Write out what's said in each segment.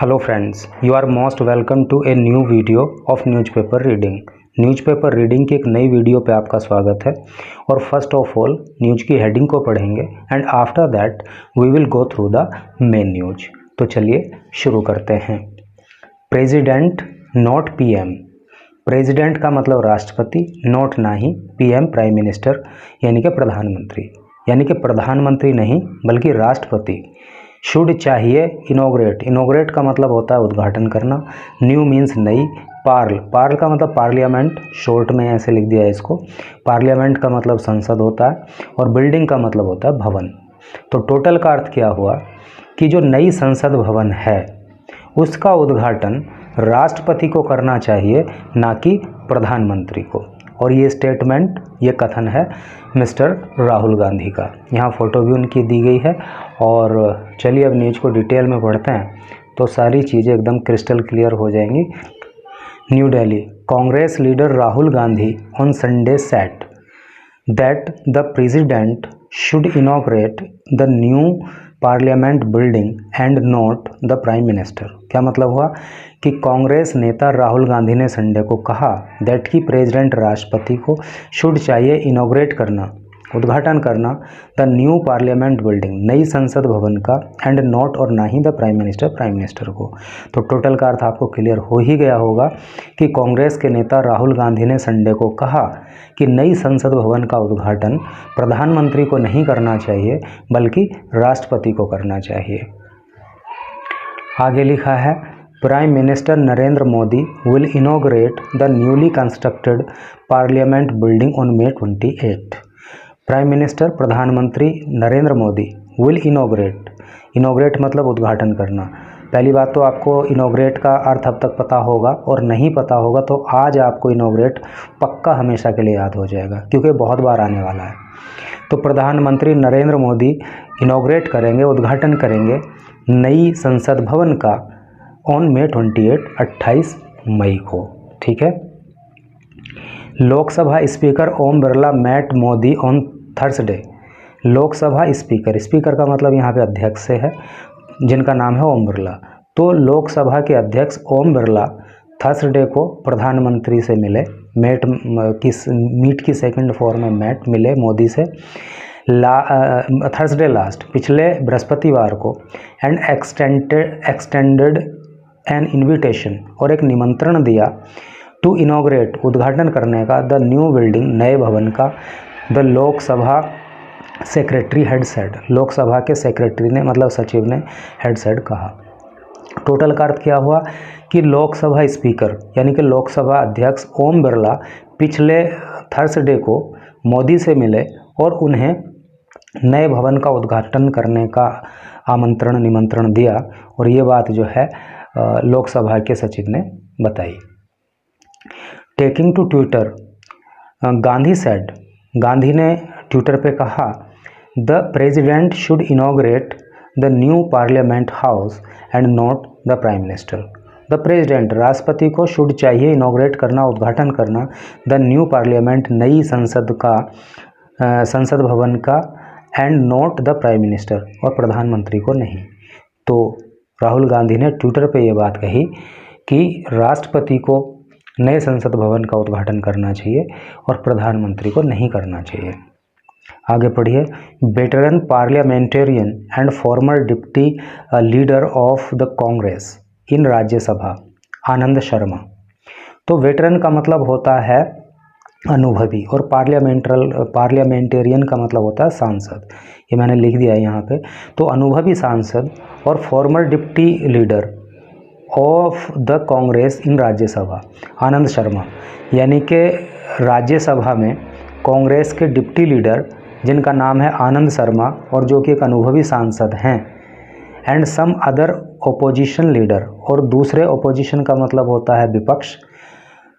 Hello friends, you are most welcome to a new video of newspaper reading. Newspaper reading की एक नई video पे आपका स्वागत है। और फर्स्ट ऑफ ऑल न्यूज़ की हेडिंग को पढ़ेंगे and after that we will go through the main news. तो चलिए शुरू करते हैं। President not PM. प्रेसिडेंट का मतलब राष्ट्रपति, नॉट ना ही, पीएम प्राइम मिनिस्टर यानी कि प्रधानमंत्री, यानी कि प्रधानमंत्री नहीं बल्कि राष्ट्रपति शुड चाहिए इनोग्रेट। इनोग्रेट का मतलब होता है उद्घाटन करना। न्यू मीन्स नई। पार्ल का मतलब पार्लियामेंट, शॉर्ट में ऐसे लिख दिया है इसको। पार्लियामेंट का मतलब संसद होता है और बिल्डिंग का मतलब होता है भवन। तो टोटल का अर्थ क्या हुआ कि जो नई संसद भवन है उसका उद्घाटन राष्ट्रपति को करना चाहिए, ना कि प्रधानमंत्री को। और ये स्टेटमेंट, ये कथन है मिस्टर राहुल गांधी का। यहाँ फ़ोटो भी उनकी दी गई है। और चलिए अब न्यूज़ को डिटेल में पढ़ते हैं तो सारी चीज़ें एकदम क्रिस्टल क्लियर हो जाएंगी। New Delhi, Congress leader Rahul Gandhi on Sunday set that the president should inaugurate the new parliament building and not the prime minister. क्या मतलब हुआ कि कांग्रेस नेता राहुल गांधी ने संडे को कहा दैट कि प्रेसिडेंट राष्ट्रपति को शुड चाहिए इनॉग्रेट करना, उद्घाटन करना द न्यू पार्लियामेंट बिल्डिंग, नई संसद भवन का, एंड नॉट और ना ही द प्राइम मिनिस्टर को। तो टोटल का अर्थ आपको क्लियर हो ही गया होगा कि कांग्रेस के नेता राहुल गांधी ने संडे को कहा कि नई संसद भवन का उद्घाटन प्रधानमंत्री को नहीं करना चाहिए बल्कि राष्ट्रपति को करना चाहिए। आगे लिखा है prime minister Narendra Modi will inaugurate the newly constructed parliament building on May 28। Prime minister प्रधानमंत्री नरेंद्र मोदी विल इनॉग्रेट मतलब उद्घाटन करना। पहली बात तो आपको इनॉग्रेट का अर्थ अब तक पता होगा, और नहीं पता होगा तो आज आपको इनॉग्रेट पक्का हमेशा के लिए याद हो जाएगा क्योंकि बहुत बार आने वाला है। तो प्रधानमंत्री नरेंद्र मोदी इनॉग्रेट करेंगे, उद्घाटन करेंगे नई संसद भवन का ऑन May 28 मई को। ठीक है। Lok Sabha speaker Om Birla met Modi on Thursday. Lok Sabha speaker का मतलब यहाँ पे अध्यक्ष से है, जिनका नाम है ओम बिरला। तो लोकसभा के अध्यक्ष ओम बिरला थर्सडे को प्रधानमंत्री से मिले। मीट की सेकंड फॉर्म में मेट, मिले मोदी से थर्सडे लास्ट, पिछले बृहस्पतिवार को, एंड एक्सटेंडेड एन इन्विटेशन, और एक निमंत्रण दिया टू इनॉग्रेट, उद्घाटन करने का, द न्यू बिल्डिंग, नए भवन का। The Lok Sabha secretary head said, Lok Sabha के सेक्रेटरी ने मतलब सचिव ने हेड सेड कहा। टोटल का अर्थ क्या हुआ कि लोकसभा स्पीकर यानी कि लोकसभा अध्यक्ष ओम बिरला पिछले थर्सडे को मोदी से मिले और उन्हें नए भवन का उद्घाटन करने का निमंत्रण दिया। और ये बात जो है लोकसभा के सचिव ने बताई। Taking to Twitter, Gandhi said, Gandhi ने ट्विटर पे कहा the president should inaugurate the new parliament house and not the prime minister. The president, राष्ट्रपति को शुड चाहिए इनॉग्रेट करना, उद्घाटन करना द न्यू पार्लियामेंट, नई संसद का, संसद भवन का, and not the prime minister, और प्रधानमंत्री को नहीं। तो राहुल गांधी ने ट्विटर पे ये बात कही कि राष्ट्रपति को नए संसद भवन का उद्घाटन करना चाहिए और प्रधानमंत्री को नहीं करना चाहिए। आगे पढ़िए। Veteran parliamentarian and former deputy leader of the Congress in Rajya Sabha Anand Sharma. तो वेटरन का मतलब होता है अनुभवी, और पार्लियामेंटेरियन का मतलब होता है सांसद। ये मैंने लिख दिया है यहाँ पे। तो अनुभवी सांसद और former deputy leader of the Congress in Rajya Sabha Anand Sharma, यानी कि राज्यसभा में कांग्रेस के डिप्टी लीडर जिनका नाम है आनंद शर्मा और जो कि एक अनुभवी सांसद हैं, and some other opposition leader, और दूसरे ओपोजिशन का मतलब होता है विपक्ष।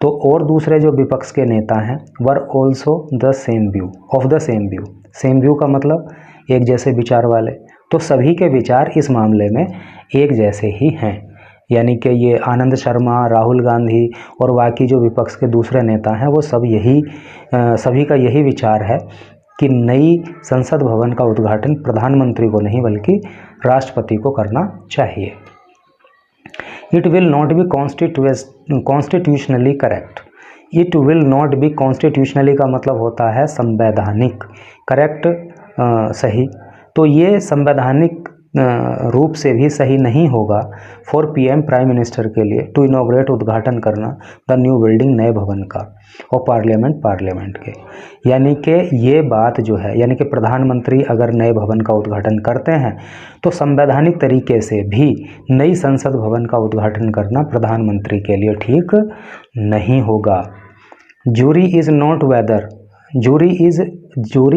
तो और दूसरे जो विपक्ष के नेता हैं were also the same view, of the same view. Same view का मतलब एक जैसे विचार वाले। तो सभी के विचार इस मामले में एक जैसे ही हैं, यानी कि ये आनंद शर्मा, राहुल गांधी और बाकी जो विपक्ष के दूसरे नेता हैं वो सभी का यही विचार है कि नई संसद भवन का उद्घाटन प्रधानमंत्री को नहीं बल्कि राष्ट्रपति को करना चाहिए। It will not be constitutionally correct. It will not be constitutionally का मतलब होता है संवैधानिक, करेक्ट सही। तो ये संवैधानिक रूप से भी सही नहीं होगा फॉर पीएम प्राइम मिनिस्टर के लिए टू इनॉग्रेट उद्घाटन करना द न्यू बिल्डिंग नए भवन का और पार्लियामेंट के। यानी कि ये बात जो है, यानी कि प्रधानमंत्री अगर नए भवन का उद्घाटन करते हैं तो संवैधानिक तरीके से भी नई संसद भवन का उद्घाटन करना प्रधानमंत्री के लिए ठीक नहीं होगा। Jury is not whether, jury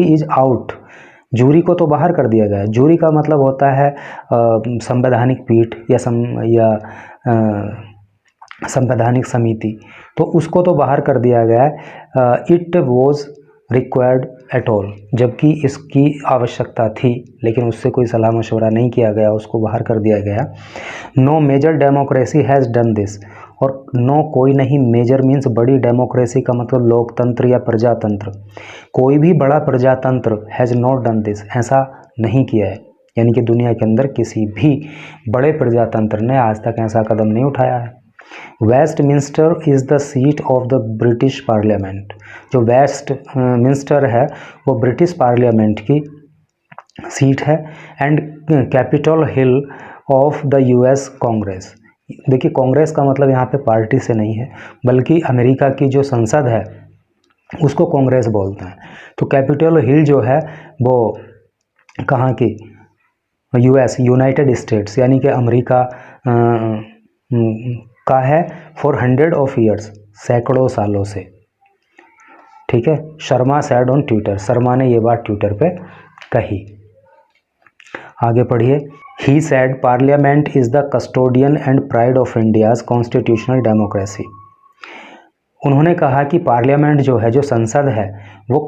is out. Jury को तो बाहर कर दिया गया है। जूरी का मतलब होता है संवैधानिक पीठ या संवैधानिक समिति, तो उसको तो बाहर कर दिया गया है। It was required at all, जबकि इसकी आवश्यकता थी लेकिन उससे कोई सलाह मशवरा नहीं किया गया, उसको बाहर कर दिया गया। No major democracy has done this, और नो कोई नहीं, मेजर मीन्स बड़ी, डेमोक्रेसी का मतलब लोकतंत्र या प्रजातंत्र, कोई भी बड़ा प्रजातंत्र हैज़ नॉट डन दिस, ऐसा नहीं किया है। यानी कि दुनिया के अंदर किसी भी बड़े प्रजातंत्र ने आज तक ऐसा कदम नहीं उठाया है। Westminster is the seat of the British parliament, जो वेस्ट मिंस्टर है वो ब्रिटिश पार्लियामेंट की सीट है। And Capitol Hill of the US Congress. देखिए कांग्रेस का मतलब यहाँ पे पार्टी से नहीं है, बल्कि अमेरिका की जो संसद है उसको कांग्रेस बोलते हैं। तो कैपिटल हिल जो है वो कहाँ की, यूएस, यूनाइटेड स्टेट्स, यानी कि अमेरिका का है फॉर 100 ऑफ ईयर्स, सैकड़ों सालों से। ठीक है, Sharma said on Twitter, Sharma ने ये बात ट्विटर पे कही। आगे पढ़िए। He said parliament is the custodian and pride of India's constitutional democracy. उन्होंने कहा कि पार्लियामेंट जो है, जो संसद है, वो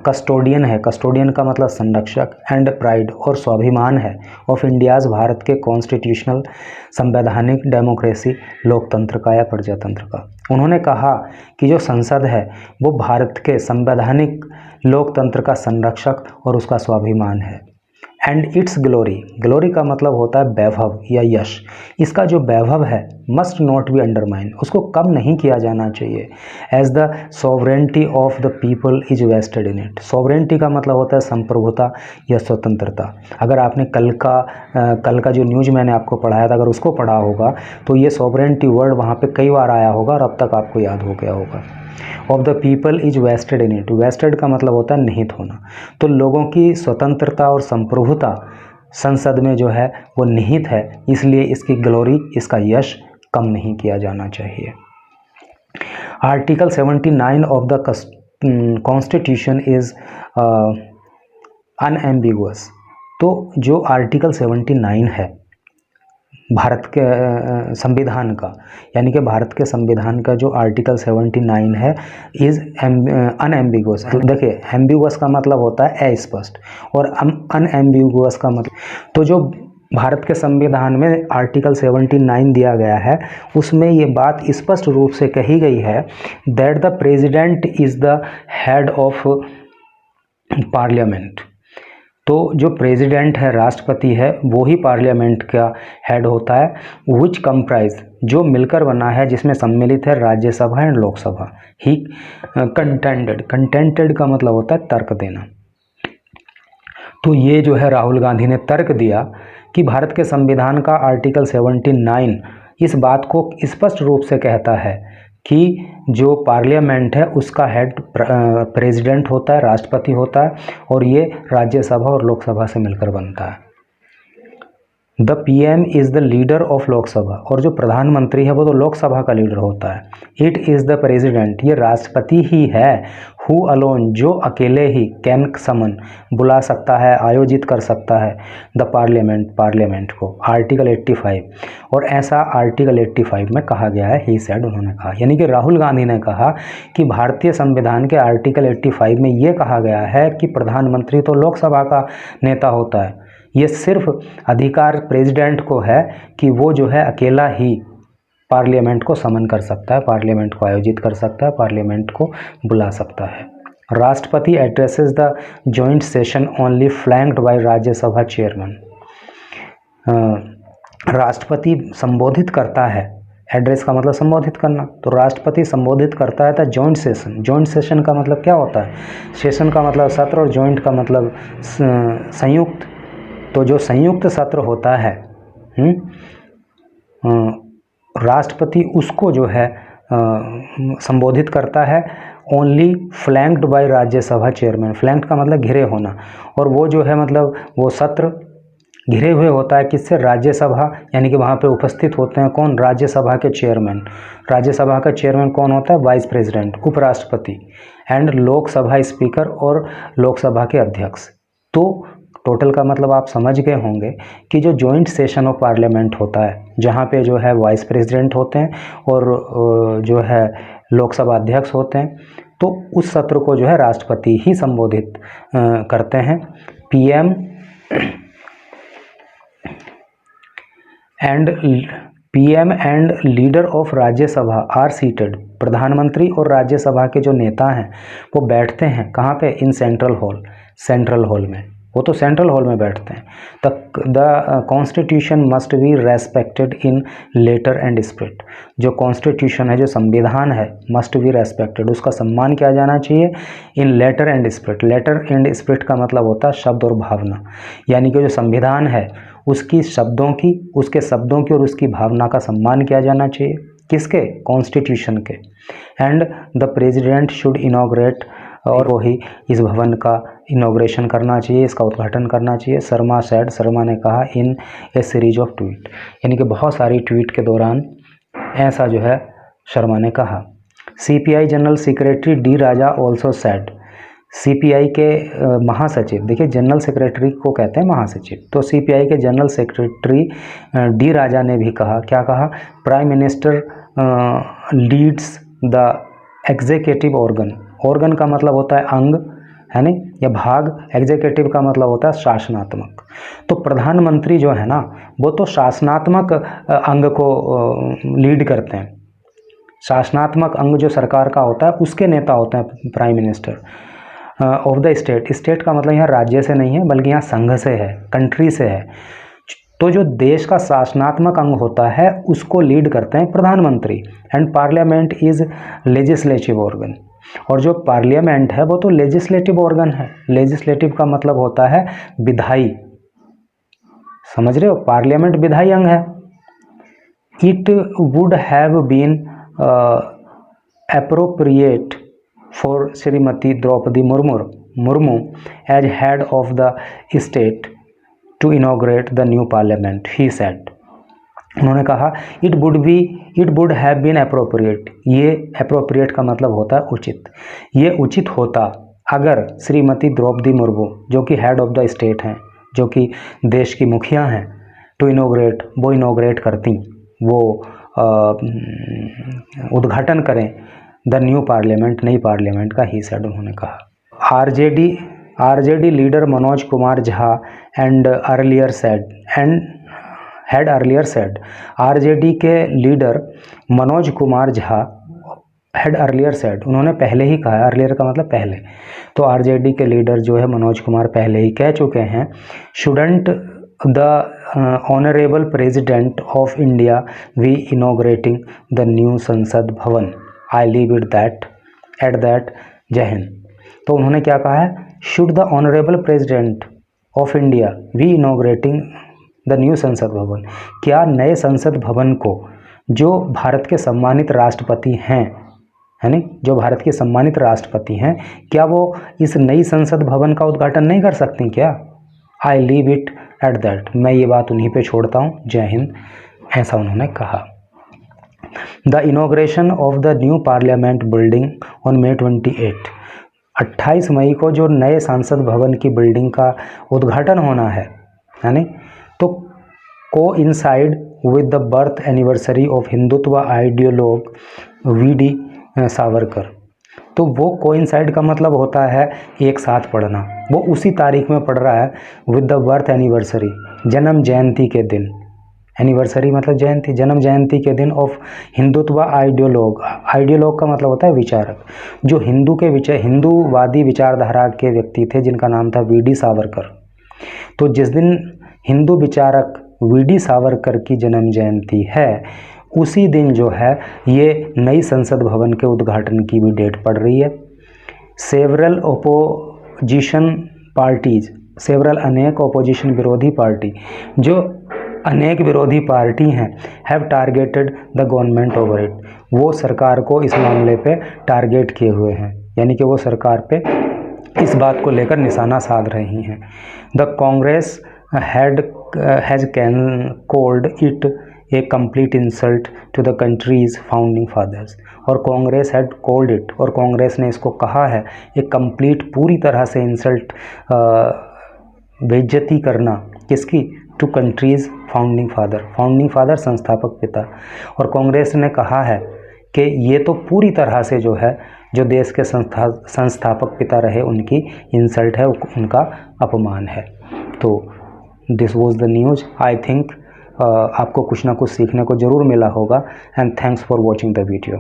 कस्टोडियन है, कस्टोडियन का मतलब संरक्षक, एंड प्राइड और स्वाभिमान है, ऑफ इंडियाज़ भारत के कॉन्स्टिट्यूशनल संवैधानिक डेमोक्रेसी लोकतंत्र का या प्रजातंत्र का। उन्होंने कहा कि जो संसद है वो भारत के संवैधानिक लोकतंत्र का संरक्षक और उसका स्वाभिमान है। एंड इट्स ग्लोरी, ग्लोरी का मतलब होता है वैभव या यश, इसका जो वैभव है मस्ट नॉट बी अंडरमाइन, उसको कम नहीं किया जाना चाहिए। As the sovereignty of the people is vested in it, sovereignty का मतलब होता है संप्रभुता या स्वतंत्रता। अगर आपने कल का जो न्यूज़ मैंने आपको पढ़ाया था, अगर उसको पढ़ा होगा तो ये सॉवरेंटी वर्ड वहाँ पे कई बार आया होगा और अब तक आपको याद हो गया होगा। Of the people is vested in it, vested का मतलब होता है निहित होना। तो लोगों की स्वतंत्रता और संप्रभुता संसद में जो है वो निहित है, इसलिए इसकी ग्लोरी, इसका यश कम नहीं किया जाना चाहिए। Article 79 of the constitution is unambiguous. तो जो आर्टिकल 79 है भारत के संविधान का, यानी कि भारत के संविधान का जो आर्टिकल 79 है इज़ अनएम्बिगुअस। देखिए एम्बिगुअस का मतलब होता है अस्पष्ट और अनएम्बिगुअस का मतलब, तो जो भारत के संविधान में आर्टिकल 79 दिया गया है उसमें ये बात स्पष्ट रूप से कही गई है that the president is the head of parliament. तो जो प्रेसिडेंट है, राष्ट्रपति है, वो ही पार्लियामेंट का हेड होता है। विच कंप्राइज, जो मिलकर बना है, जिसमें सम्मिलित है Rajya Sabha and Lok Sabha. He contented का मतलब होता है तर्क देना। तो ये जो है राहुल गांधी ने तर्क दिया कि भारत के संविधान का आर्टिकल 79 इस बात को स्पष्ट रूप से कहता है कि जो पार्लियामेंट है उसका हेड प्रेसिडेंट होता है, राष्ट्रपति होता है, और ये राज्यसभा और लोकसभा से मिलकर बनता है। The PM is the leader of Lok Sabha, और जो प्रधानमंत्री है वो तो लोकसभा का लीडर होता है। इट इज़ द प्रेसिडेंट, ये राष्ट्रपति ही है, हु अलोन, जो अकेले ही, कैन समन, बुला सकता है, आयोजित कर सकता है, द पार्लियामेंट को, आर्टिकल 85। और ऐसा आर्टिकल 85 में कहा गया है, ही सेड, उन्होंने कहा, यानी कि राहुल गांधी ने कहा कि भारतीय संविधान के आर्टिकल 85 में ये कहा गया है कि प्रधानमंत्री तो लोकसभा का नेता होता है, ये सिर्फ अधिकार प्रेसिडेंट को है कि वो जो है अकेला ही पार्लियामेंट को समन कर सकता है, पार्लियामेंट को आयोजित कर सकता है, पार्लियामेंट को बुला सकता है। राष्ट्रपति addresses the joint session only flanked by Rajya Sabha chairman. राष्ट्रपति संबोधित करता है, एड्रेस का मतलब संबोधित करना, तो राष्ट्रपति संबोधित करता है the joint session. Joint session का मतलब क्या होता है? सेशन का मतलब सत्र और जॉइंट का मतलब संयुक्त। तो जो संयुक्त सत्र होता है राष्ट्रपति उसको जो है संबोधित करता है only flanked by Rajya Sabha chairman. Flanked का मतलब घिरे होना, और वो जो है मतलब वो सत्र घिरे हुए होता है किससे? राज्यसभा, यानी कि वहाँ पे उपस्थित होते हैं कौन? राज्यसभा के चेयरमैन। राज्यसभा का चेयरमैन कौन होता है? वाइस प्रेसिडेंट, उपराष्ट्रपति, एंड लोकसभा स्पीकर और लोकसभा के अध्यक्ष। तो टोटल का मतलब आप समझ गए होंगे कि जो जॉइंट सेशन ऑफ पार्लियामेंट होता है, जहाँ पे जो है वाइस प्रेसिडेंट होते हैं और जो है लोकसभा अध्यक्ष होते हैं, तो उस सत्र को जो है राष्ट्रपति ही संबोधित करते हैं। PM and leader of Rajya Sabha are seated. प्रधानमंत्री और राज्यसभा के जो नेता हैं वो बैठते हैं कहाँ पे? इन सेंट्रल हॉल में। वो तो सेंट्रल हॉल में बैठते हैं। The constitution must be respected in letter and spirit. जो कॉन्स्टिट्यूशन है, जो संविधान है, मस्ट बी रेस्पेक्टेड, उसका सम्मान किया जाना चाहिए in letter and spirit. Letter and spirit का मतलब होता है शब्द और भावना, यानी कि जो संविधान है उसके शब्दों की और उसकी भावना का सम्मान किया जाना चाहिए। किसके? कॉन्स्टिट्यूशन के। And the president should inaugurate, और वही इस भवन का इनॉग्रेशन करना चाहिए, इसका उद्घाटन करना चाहिए। शर्मा ने कहा इन ए सीरीज ऑफ ट्वीट, यानी कि बहुत सारी ट्वीट के दौरान ऐसा जो है शर्मा ने कहा। सीपीआई जनरल सेक्रेटरी डी राजा ऑल्सो सेड। सीपीआई के महासचिव, देखिए जनरल सेक्रेटरी को कहते हैं महासचिव, तो सीपीआई के जनरल सेक्रेटरी डी राजा ने भी कहा, क्या कहा? Prime minister leads the executive organ का मतलब होता है अंग, है नहीं, या भाग। एग्जीक्यूटिव का मतलब होता है शासनात्मक। तो प्रधानमंत्री जो है ना, वो तो शासनात्मक अंग को लीड करते हैं। शासनात्मक अंग जो सरकार का होता है उसके नेता होते हैं prime minister of the state का मतलब यहाँ राज्य से नहीं है, बल्कि यहाँ संघ से है, कंट्री से है। तो जो देश का शासनात्मक अंग होता है उसको लीड करते हैं प्रधानमंत्री। And parliament is legislative organ, और जो पार्लियामेंट है वो तो लेजिस्लेटिव ऑर्गन है। लेजिस्लेटिव का मतलब होता है विधायी, समझ रहे हो? पार्लियामेंट विधायी अंग है। It would have been appropriate for Shrimati Droupadi Murmu as head of the state to inaugurate the new parliament, he said. उन्होंने कहा it would have been appropriate. ये एप्रोप्रिएट का मतलब होता है उचित। ये उचित होता अगर श्रीमती द्रौपदी मुर्मू, जो कि हेड ऑफ द स्टेट हैं, जो कि देश की मुखिया हैं, टू इनॉग्रेट, वो इनॉग्रेट करती, वो उद्घाटन करें द न्यू पार्लियामेंट, नई पार्लियामेंट का, ही सेड, उन्होंने कहा। RJD leader Manoj Kumar Jha and earlier said, RJD के leader Manoj Kumar Jha had earlier said, उन्होंने पहले ही कहा। अर्लियर का मतलब पहले, तो आरजेडी के लीडर जो है मनोज कुमार पहले ही कह चुके हैं, shouldn't the honourable president of India be inaugurating the new Sansad Bhavan, I leave it at that, Jai Hind. तो उन्होंने क्या कहा है? Should the honourable president of India be inaugurating the new Sansad Bhavan, क्या नए संसद भवन को जो भारत के सम्मानित राष्ट्रपति हैं, है नहीं, जो भारत के सम्मानित राष्ट्रपति हैं, क्या वो इस नई संसद भवन का उद्घाटन नहीं कर सकती क्या? आई लीव इट एट दैट, मैं ये बात उन्हीं पे छोड़ता हूँ, जय हिंद, ऐसा उन्होंने कहा। The inauguration of the new parliament building on May 28, 28 मई को जो नए संसद भवन की बिल्डिंग का उद्घाटन होना है नहीं, तो coincide with the birth anniversary of Hindutva ideologue V D Savarkar. तो वो कोइंसाइड का मतलब होता है एक साथ पढ़ना, वो उसी तारीख में पढ़ रहा है विद द बर्थ एनिवर्सरी, जन्म जयंती के दिन, एनिवर्सरी मतलब जयंती, जन्म जयंती के दिन ऑफ हिंदुत्व आइडियोलॉग, आइडियोलॉग का मतलब होता है विचारक, जो हिंदूवादी विचारधारा के व्यक्ति थे जिनका नाम था वीडी सावरकर। तो जिस दिन हिंदू विचारक वीडी सावरकर की जन्म जयंती है, उसी दिन जो है ये नई संसद भवन के उद्घाटन की भी डेट पड़ रही है। सेवरल ओपोजिशन पार्टीज, सेवरल अनेक ओपोजिशन विरोधी पार्टी, जो अनेक विरोधी पार्टी हैं, have targeted the government over it, वो सरकार को इस मामले पे टारगेट किए हुए हैं, यानी कि वो सरकार पे इस बात को लेकर निशाना साध रही हैं। The Congress has called it a complete insult to the country's founding fathers, और कांग्रेस हैड कॉल्ड इट, और कांग्रेस ने इसको कहा है एक कंप्लीट, पूरी तरह से इंसल्ट, बेइज्जती करना किसकी, टू कंट्रीज फाउंडिंग फादर संस्थापक पिता। और कांग्रेस ने कहा है कि ये तो पूरी तरह से जो है जो देश के संस्थापक पिता रहे उनकी इंसल्ट है, उनका अपमान है। तो this was the news. I think आपको कुछ ना कुछ सीखने को ज़रूर मिला होगा, and thanks for watching the video.